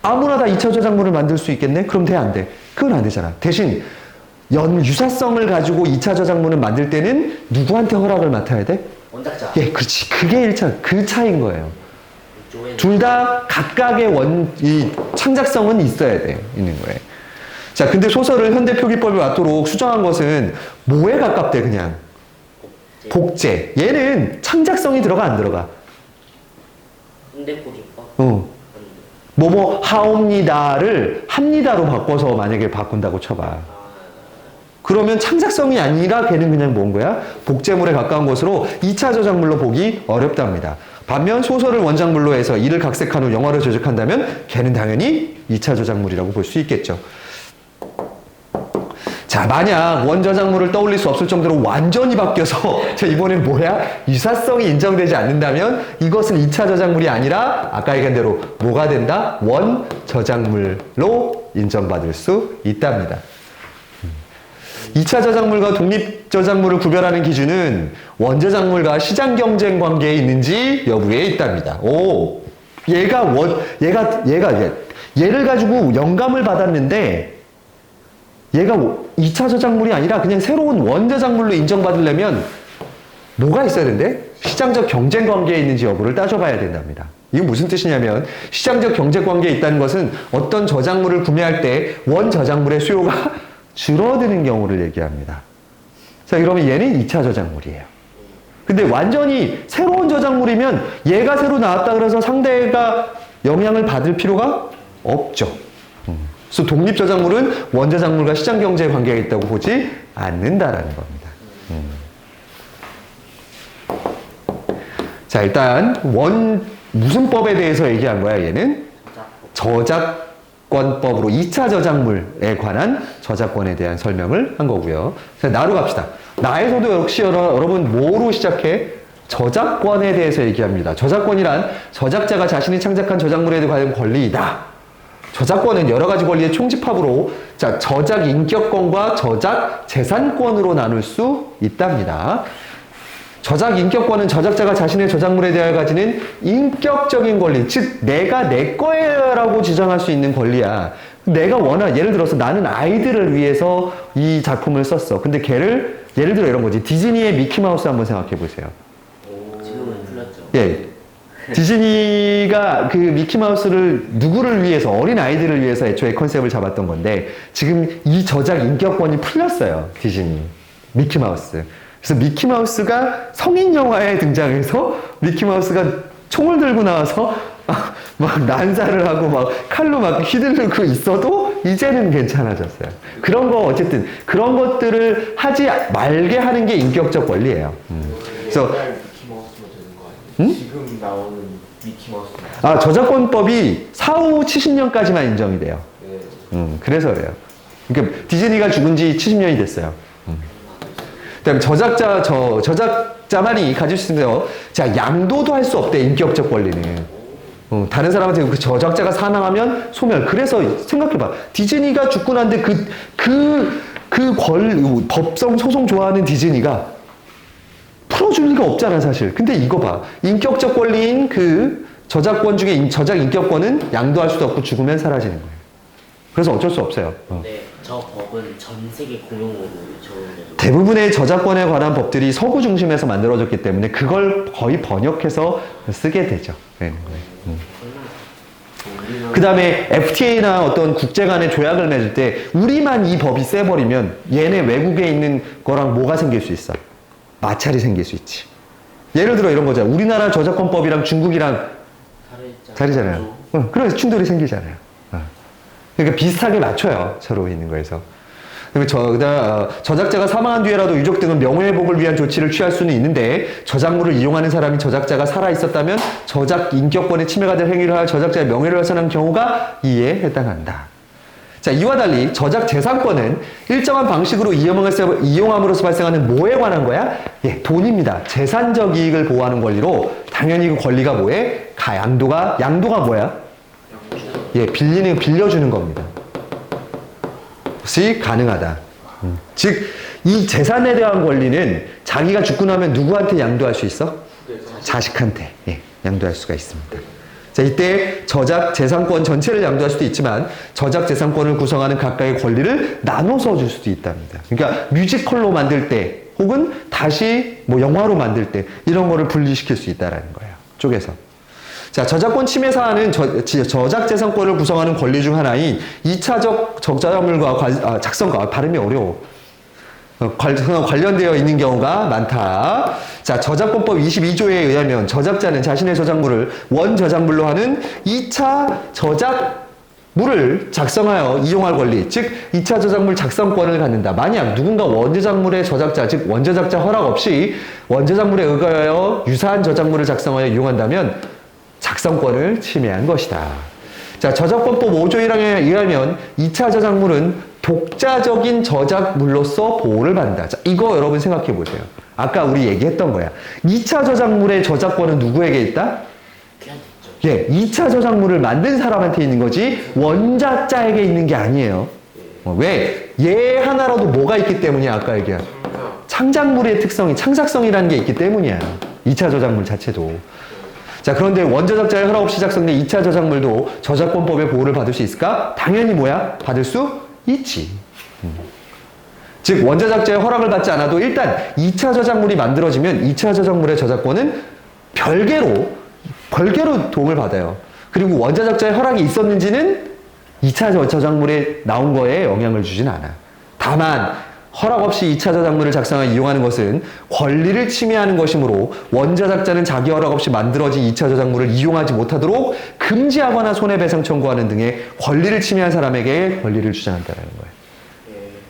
아무나 다 2차 저작물을 만들 수 있겠네? 그럼 돼? 안 돼? 그건 안 되잖아. 대신 유사성을 가지고 2차 저작물을 만들 때는 누구한테 허락을 맡아야 돼? 원작자. 예, 그렇지. 그게 1차. 그 차이인 거예요. 조엔. 둘 다 각각의 이 창작성은 있어야 돼. 있는 거예요. 자, 근데 소설을 현대 표기법에 맞도록 수정한 것은 뭐에 가깝대, 그냥? 복제. 얘는 창작성이 들어가, 안 들어가? 현대포기법? 뭐뭐 하옵니다를 합니다로 바꿔서 만약에 바꾼다고 쳐봐. 그러면 창작성이 아니라 걔는 그냥 뭔 거야? 복제물에 가까운 것으로 2차 저작물로 보기 어렵답니다. 반면 소설을 원작물로 해서 이를 각색한 후 영화로 제작한다면 걔는 당연히 2차 저작물이라고 볼 수 있겠죠. 자, 만약 원저작물을 떠올릴 수 없을 정도로 완전히 바뀌어서 자, 이번엔 뭐야? 유사성이 인정되지 않는다면 이것은 2차 저작물이 아니라 아까 얘기한 대로 뭐가 된다? 원저작물로 인정받을 수 있답니다. 2차 저작물과 독립 저작물을 구별하는 기준은 원저작물과 시장 경쟁 관계에 있는지 여부에 있답니다. 얘를 가지고 영감을 받았는데 얘가 2차 저작물이 아니라 그냥 새로운 원저작물로 인정받으려면 뭐가 있어야 된대? 시장적 경쟁 관계에 있는지 여부를 따져봐야 된답니다. 이게 무슨 뜻이냐면 시장적 경쟁 관계에 있다는 것은 어떤 저작물을 구매할 때 원저작물의 수요가 줄어드는 경우를 얘기합니다. 자, 그러면 얘는 2차 저작물이에요. 근데 완전히 새로운 저작물이면 얘가 새로 나왔다 그래서 상대가 영향을 받을 필요가 없죠. 그래서 독립 저작물은 원저작물과 시장 경제 관계가 있다고 보지 않는다라는 겁니다. 자, 일단 무슨 법에 대해서 얘기한 거야, 얘는? 저작권법으로 2차 저작물에 관한 저작권에 대한 설명을 한 거고요. 자, 나로 갑시다. 나에서도 역시 여러분 뭐로 시작해? 저작권에 대해서 얘기합니다. 저작권이란 저작자가 자신이 창작한 저작물에 관한 권리이다. 저작권은 여러 가지 권리의 총집합으로 자, 저작 인격권과 저작 재산권으로 나눌 수 있답니다. 저작 인격권은 저작자가 자신의 저작물에 대하여 가지는 인격적인 권리, 즉 내가 내 거라고 주장할 수 있는 권리야. 내가 예를 들어서 나는 아이들을 위해서 이 작품을 썼어. 근데 걔를 예를 들어 이런 거지. 디즈니의 미키마우스 한번 생각해 보세요. 지금은 풀렸죠. 예. 디즈니가 그 미키마우스를 누구를 위해서, 어린 아이들을 위해서 애초에 컨셉을 잡았던 건데, 지금 이 저작 인격권이 풀렸어요. 디즈니. 미키마우스. 그래서 미키마우스가 성인 영화에 등장해서 미키마우스가 총을 들고 나와서 막 난사를 하고 막 칼로 막 휘두르고 있어도 이제는 괜찮아졌어요. 그런 거 어쨌든 그런 것들을 하지 말게 하는 게 인격적 권리예요. 그래서 옛날 미키마우스만 되는 거 아니에요? 지금 나오는 미키마우스. 저작권법이 사후 70년까지만 인정이 돼요. 네. 그래서 그래요. 그러니까 디즈니가 죽은 지 70년이 됐어요. 그다음에 저작자만이 가질 수 있는 자, 양도도 할 수 없대, 인격적 권리는. 다른 사람한테 그 저작자가 사망하면 소멸. 그래서 생각해봐. 디즈니가 죽고 난데 법정 소송 좋아하는 디즈니가 풀어줄 리가 없잖아, 사실. 근데 이거 봐. 인격적 권리인 그 저작권 중에 저작 인격권은 양도할 수도 없고 죽으면 사라지는 거예요. 그래서 어쩔 수 없어요. 근데 저 법은 전 세계 공용으로 적용돼서 대부분의 저작권에 관한 법들이 서구 중심에서 만들어졌기 때문에 그걸 거의 번역해서 쓰게 되죠. 네. 그 다음에 FTA나 어떤 국제 간의 조약을 맺을 때 우리만 이 법이 세버리면 얘네 외국에 있는 거랑 뭐가 생길 수 있어? 마찰이 생길 수 있지. 예를 들어 이런 거잖아. 우리나라 저작권법이랑 중국이랑 다르잖아요. 그래서 충돌이 생기잖아요. 그러니까 비슷하게 맞춰요. 서로 있는 거에서. 저작자가 사망한 뒤에라도 유족 등은 명예회복을 위한 조치를 취할 수는 있는데 저작물을 이용하는 사람이 저작자가 살아있었다면 저작 인격권의 침해가 될 행위를 하여 저작자의 명예를 훼손한 경우가 이에 해당한다. 자, 이와 달리 저작 재산권은 일정한 방식으로 이용함으로써 발생하는 뭐에 관한 거야? 예, 돈입니다. 재산적 이익을 보호하는 권리로 당연히 그 권리가 뭐에? 양도가 뭐야? 예, 빌려주는 겁니다. 것이 가능하다. 즉, 이 재산에 대한 권리는 자기가 죽고 나면 누구한테 양도할 수 있어? 자식한테 양도할 수가 있습니다. 자, 이때 저작 재산권 전체를 양도할 수도 있지만 저작 재산권을 구성하는 각각의 권리를 나눠서 줄 수도 있답니다. 그러니까 뮤지컬로 만들 때 혹은 다시 뭐 영화로 만들 때 이런 거를 분리시킬 수 있다라는 거예요. 쪼개서. 자, 저작권 침해 사안은 저작 재산권을 구성하는 권리 중 하나인 2차적 저작물과 작성과 발음이 어려워. 관련되어 있는 경우가 많다. 자, 저작권법 22조에 의하면 저작자는 자신의 저작물을 원저작물로 하는 2차 저작물을 작성하여 이용할 권리, 즉 2차 저작물 작성권을 갖는다. 만약 누군가 원저작물의 저작자, 즉 원저작자 허락 없이 원저작물에 의거하여 유사한 저작물을 작성하여 이용한다면 작성권을 침해한 것이다. 자, 저작권법 5조 1항에 의하면 2차 저작물은 독자적인 저작물로서 보호를 받는다. 자, 이거 여러분 생각해 보세요. 아까 우리 얘기했던 거야. 2차 저작물의 저작권은 누구에게 있다? 예, 2차 저작물을 만든 사람한테 있는 거지 원작자에게 있는 게 아니에요. 왜? 얘 하나라도 뭐가 있기 때문이야. 아까 얘기한 창작물의 특성이 창작성이라는 게 있기 때문이야. 2차 저작물 자체도. 자, 그런데 원저작자의 허락 없이 작성된 2차 저작물도 저작권법의 보호를 받을 수 있을까? 당연히 뭐야? 받을 수 있지. 즉, 원저작자의 허락을 받지 않아도 일단 2차 저작물이 만들어지면 2차 저작물의 저작권은 별개로 도움을 받아요. 그리고 원저작자의 허락이 있었는지는 2차 저작물에 나온 거에 영향을 주진 않아. 다만 허락 없이 2차 저작물을 작성하여 이용하는 것은 권리를 침해하는 것이므로 원저작자는 자기 허락 없이 만들어진 2차 저작물을 이용하지 못하도록 금지하거나 손해배상 청구하는 등의 권리를 침해한 사람에게 권리를 주장한다는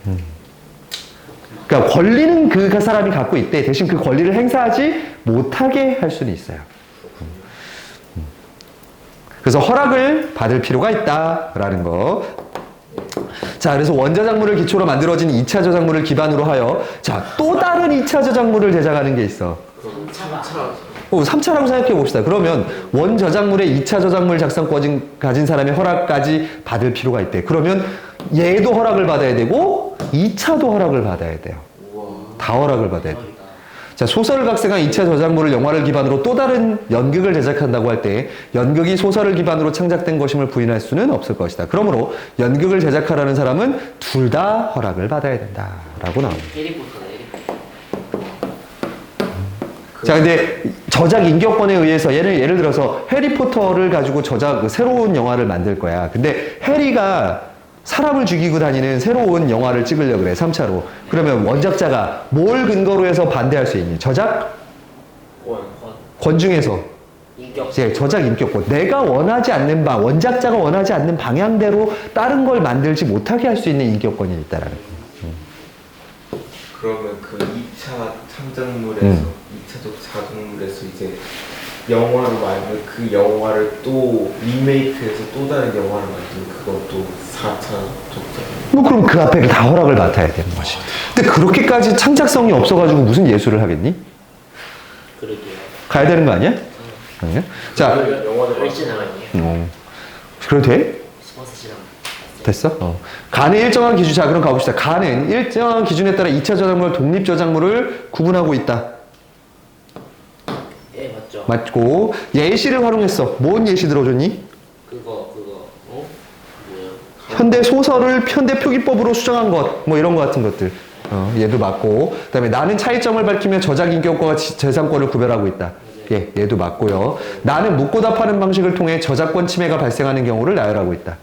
거예요. 그러니까 권리는 그 사람이 갖고 있대. 대신 그 권리를 행사하지 못하게 할 수는 있어요. 그래서 허락을 받을 필요가 있다라는 거. 자, 그래서 원저작물을 기초로 만들어진 2차 저작물을 기반으로 하여 또 다른 2차 저작물을 제작하는 게 있어. 3차라고 생각해 봅시다. 그러면 원저작물의 2차 저작물 작성권 가진 사람의 허락까지 받을 필요가 있대. 그러면 얘도 허락을 받아야 되고 2차도 허락을 받아야 돼요. 다 허락을 받아야 돼. 자, 소설을 각색한 2차 저작물을 영화를 기반으로 또 다른 연극을 제작한다고 할 때 연극이 소설을 기반으로 창작된 것임을 부인할 수는 없을 것이다. 그러므로 연극을 제작하라는 사람은 둘 다 허락을 받아야 된다라고 나옵니다. 자, 근데 저작 인격권에 의해서 예를 들어서 해리포터를 가지고 새로운 영화를 만들 거야. 근데 해리가 사람을 죽이고 다니는 새로운 영화를 찍으려고 그래, 3차로. 그러면 원작자가 뭘 근거로 해서 반대할 수 있니? 저작? 권 중에서. 인격. 이제 저작 인격권. 내가 원하지 않는 원작자가 원하지 않는 방향대로 다른 걸 만들지 못하게 할 수 있는 인격권이 있다라는 거. 그러면 그 2차 창작물에서 2차적 작업물에서 이제 영화로 만든 그 영화를 또 리메이크해서 또 다른 영화를 만든 그것도 4차 독자. 뭐 그럼 그 앞에 다 허락을 맡아야 되는 거지. 근데 그렇게까지 창작성이 없어가지고 무슨 예술을 하겠니? 그러게요. 가야 되는 거 아니야? 아니야? 자, 영화를 훨씬 나왔네요. 그래도 돼? 스마트시랑 됐어? 간의 일정한 기준. 자, 그럼 가봅시다. 간은 일정한 기준에 따라 2차 저작물, 독립 저작물을 구분하고 있다. 예, 맞죠. 맞고, 예시를 활용했어. 뭔 예시 들어줬니? 그거 뭐예요? 현대 소설을 현대 표기법으로 수정한 것, 뭐 이런 것 같은 것들. 얘도 맞고. 그 다음에 나는 차이점을 밝히며 저작 인격권과 재산권을 구별하고 있다. 예, 얘도 맞고요. 나는 묻고 답하는 방식을 통해 저작권 침해가 발생하는 경우를 나열하고 있다.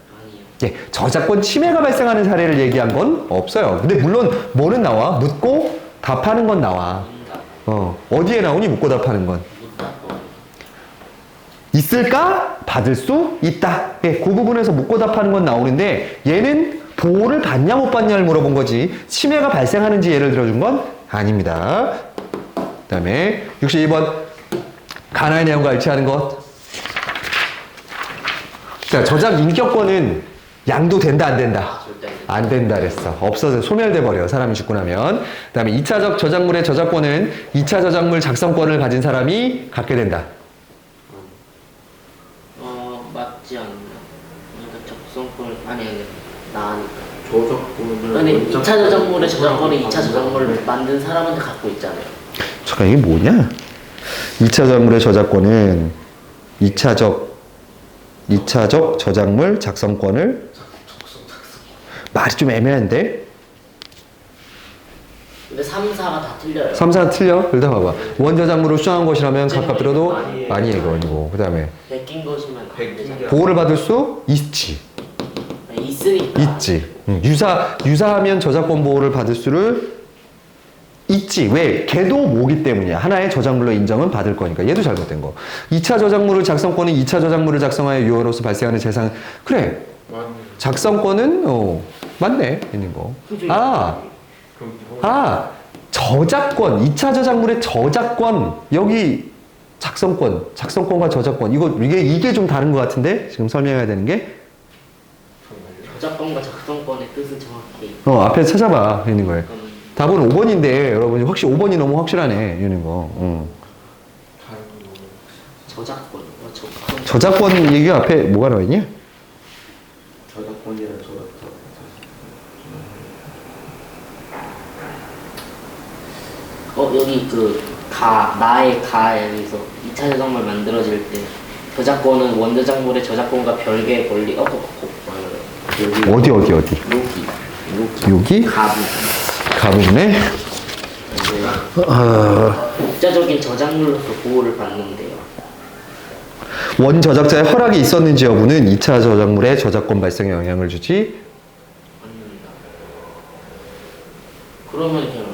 예, 저작권 침해가 발생하는 사례를 얘기한 건 없어요. 근데 물론 뭐는 나와? 묻고 답하는 건 나와. 어디에 나오니? 묻고 답하는 건. 있을까? 받을 수 있다. 예, 그 부분에서 묻고 답하는 건 나오는데 얘는 보호를 받냐 못 받냐를 물어본 거지 침해가 발생하는지 예를 들어준 건 아닙니다. 그 다음에 62번 가나의 내용과 일치하는 것. 자, 저작 인격권은 양도된다 안 된다? 안 된다 그랬어. 없어져 소멸돼 버려 사람이 죽고 나면. 그 다음에 2차적 저작물의 저작권은 2차 저작물 작성권을 가진 사람이 갖게 된다. 맞지 않나? 그러니까 적성권을 나니까 저작권을 아니 2차 저작물의 저작권은 2차 저작물을 만든 사람한테 갖고 있잖아요. 잠깐 이게 뭐냐? 2차 저작물의 저작권은 2차적 저작물 작성권을 말이 좀 애매한데? 근데 3, 4가 다 틀려요. 3, 4는 틀려? 일단 봐봐. 원저작물을 수정한 것이라면 각각 들어도 많이 예건이고 그 다음에 베낀 것이면 보호를 받을 수 있지. 있으니까. 있지. 유사하면 저작권 보호를 받을 수를 있지. 왜? 걔도 뭐기 때문이야. 하나의 저작물로 인정은 받을 거니까. 얘도 잘못된 거. 2차 저작물을 작성권은 2차 저작물을 작성하여 유효로서 발생하는 재산. 그래. 작성권은 맞네. 있는 거. 저작권. 2차 저작물의 저작권. 여기 작성권과 저작권. 이게 좀 다른 것 같은데? 지금 설명해야 되는 게. 저작권과 작성권의 뜻은 정확히. 앞에 찾아봐. 있는 거예요. 답은 5번인데 여러분이 5번이 너무 확실하네. 이런 거. 저작권. 저작권 얘기 앞에 뭐가 나와 있냐? 저작권이랑 여기 나의 가에서 2차 저작물 만들어질 때 저작권은 원저작물의 저작권과 별개의 권리. 어디? 여기? 가부분에? 독자적인 저작물로서 보호를 받는데요. 원 저작자의 허락이 있었는지 여부는 2차 저작물의 저작권 발생에 영향을 주지 않는다. 그러면 그냥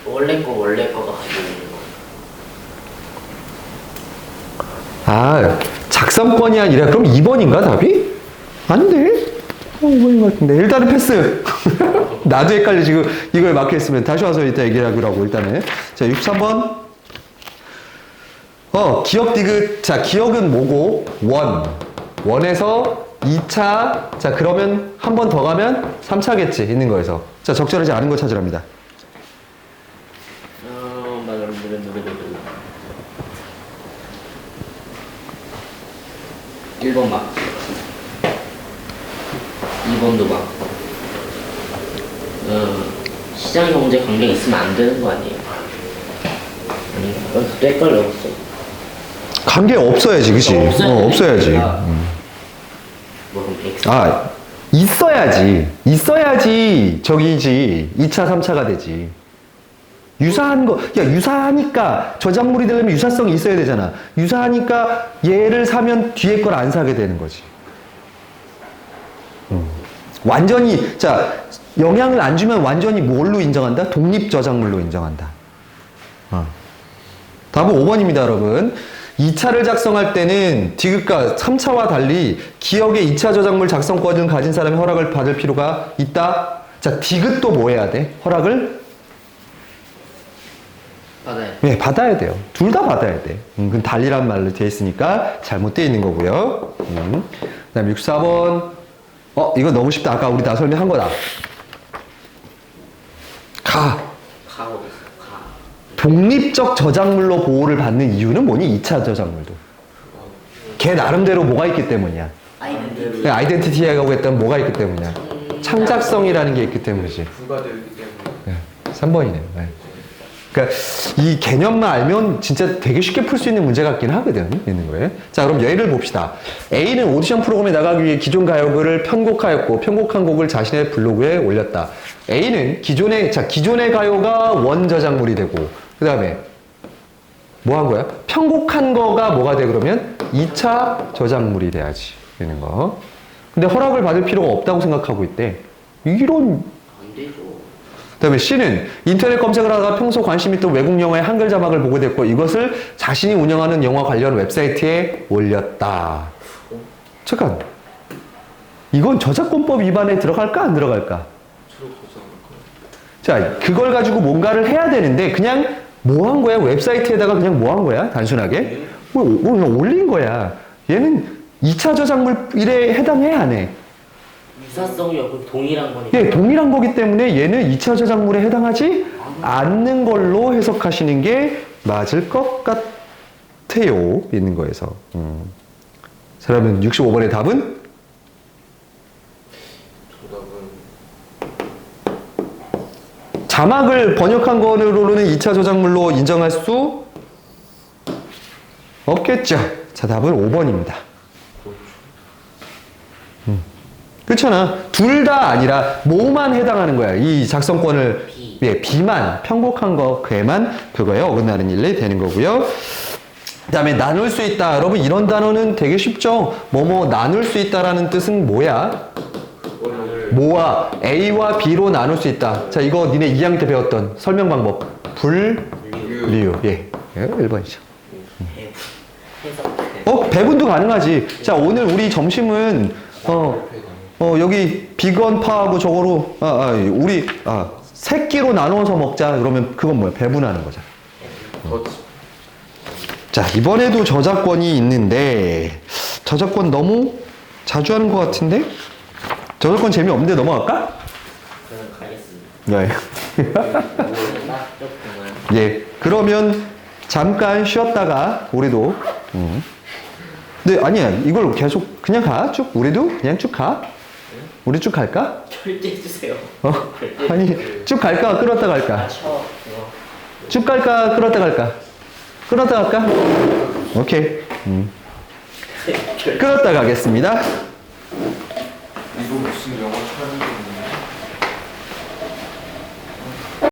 원래 거가 가지고 있는 거. 작성권이 아니라 그럼 2번인가 답이? 안 돼. 5번인 것 같은데. 일단은 패스. 나도 헷갈려. 지금 이걸 마크했으면 다시 와서 이따 얘기하기로 하고 일단은. 자, 63번. 기억 디귿. 자, 기억은 뭐고? 원에서 2차. 자, 그러면 한 번 더 가면 3차겠지. 있는 거에서. 자, 적절하지 않은 거 찾으랍니다. 1번 막 2번도 막 시장 경제 관계가 있으면 안 되는 거 아니에요? 아닌가? 또 헷갈렸어. 관계 없어야지, 그치? 없어야지. 뭐 그럼 X. 있어야지. 있어야지 저기지. 2차, 3차가 되지. 유사한 거, 야, 유사하니까 저작물이 되려면 유사성이 있어야 되잖아. 유사하니까 얘를 사면 뒤에 걸 안 사게 되는 거지. 완전히, 자, 영향을 안 주면 완전히 뭘로 인정한다? 독립 저작물로 인정한다. 답은 5번입니다, 여러분. 2차를 작성할 때는 디귿과 3차와 달리 기억의 2차 저작물 작성권을 가진 사람의 허락을 받을 필요가 있다. 자, 디귿도 뭐 해야 돼? 허락을? 받아요. 네, 받아야 돼요. 둘 다 받아야 돼. 그건 달리란 말로 되어 있으니까 잘못되어 있는 거고요. 그 다음 64번. 이거 너무 쉽다. 아까 우리 다 설명한 거다. 가고 있어. 가. 독립적 저작물로 보호를 받는 이유는 뭐니? 2차 저작물도. 걔 나름대로 뭐가 있기 때문이야. 아이덴티티. 아이덴티티하고 했던 뭐가 있기 때문이야. 창작성이라는 게 있기 때문이지. 부과되기 때문에 3번이네요. 네. 그러니까 이 개념만 알면 진짜 되게 쉽게 풀 수 있는 문제 같긴 하거든. 있는 거예요. 자, 그럼 예를 봅시다. A는 오디션 프로그램에 나가기 위해 기존 가요를 편곡하였고 편곡한 곡을 자신의 블로그에 올렸다. A는 기존의 가요가 원저작물이 되고 그 다음에 뭐 한 거야? 편곡한 거가 뭐가 돼 그러면 2차 저작물이 돼야지 되는 거. 근데 허락을 받을 필요가 없다고 생각하고 있대. 이런. 안 되죠. 그 다음에 C는 인터넷 검색을 하다가 평소 관심 있던 외국 영화의 한글 자막을 보게 됐고 이것을 자신이 운영하는 영화 관련 웹사이트에 올렸다. 잠깐. 이건 저작권법 위반에 들어갈까 안 들어갈까? 자, 그걸 가지고 뭔가를 해야 되는데 그냥 뭐 한 거야? 웹사이트에다가 그냥 뭐 한 거야? 단순하게? 그냥 올린 거야. 얘는 2차 저작물에 해당해 안 해? 유사성이 없고 동일한 거니까. 예, 동일한 거기 때문에 얘는 2차 저작물에 해당하지 않는 걸로 해석하시는 게 맞을 것 같아요. 있는 거에서. 자, 그러면 65번의 답은? 자막을 번역한 거로는 2차 저작물로 인정할 수 없겠죠. 자, 답은 5번입니다. 그렇잖아. 둘 다 아니라 뭐만 해당하는 거야. 이 작성권을 B. 예, B만 편곡한 거 그에만 그거에 어긋나는 일이 되는 거고요. 그다음에 나눌 수 있다. 여러분 이런 단어는 되게 쉽죠. 뭐뭐 나눌 수 있다라는 뜻은 뭐야? 뭐와 A와 B로 나눌 수 있다. 자, 이거 니네 2학년 때 배웠던 설명 방법. 분류. 예. 1번이죠. 해석. 배분도 가능하지. 자, 오늘 우리 점심은 여기 비건파하고 저거로 우리 세 끼로 나눠서 먹자. 그러면 그건 뭐야? 배분하는 거잖아. 자, 이번에도 저작권이 있는데 저작권 너무 자주 하는 것 같은데? 저작권 재미없는데 넘어갈까? 저는 가겠습니다. 네. 예. 그러면 잠깐 쉬었다가 우리도 근데 아니야. 이걸 계속 그냥 가. 쭉 우리도 그냥 쭉 가. 우리 쭉 갈까? 결제해주세요. 아니 쭉 갈까? 끌었다 갈까? 쳐. 쭉 갈까? 끌었다 갈까? 끌었다 갈까? 오케이. 끌었다 가겠습니다. 이거 무슨 영화 촬영 중인데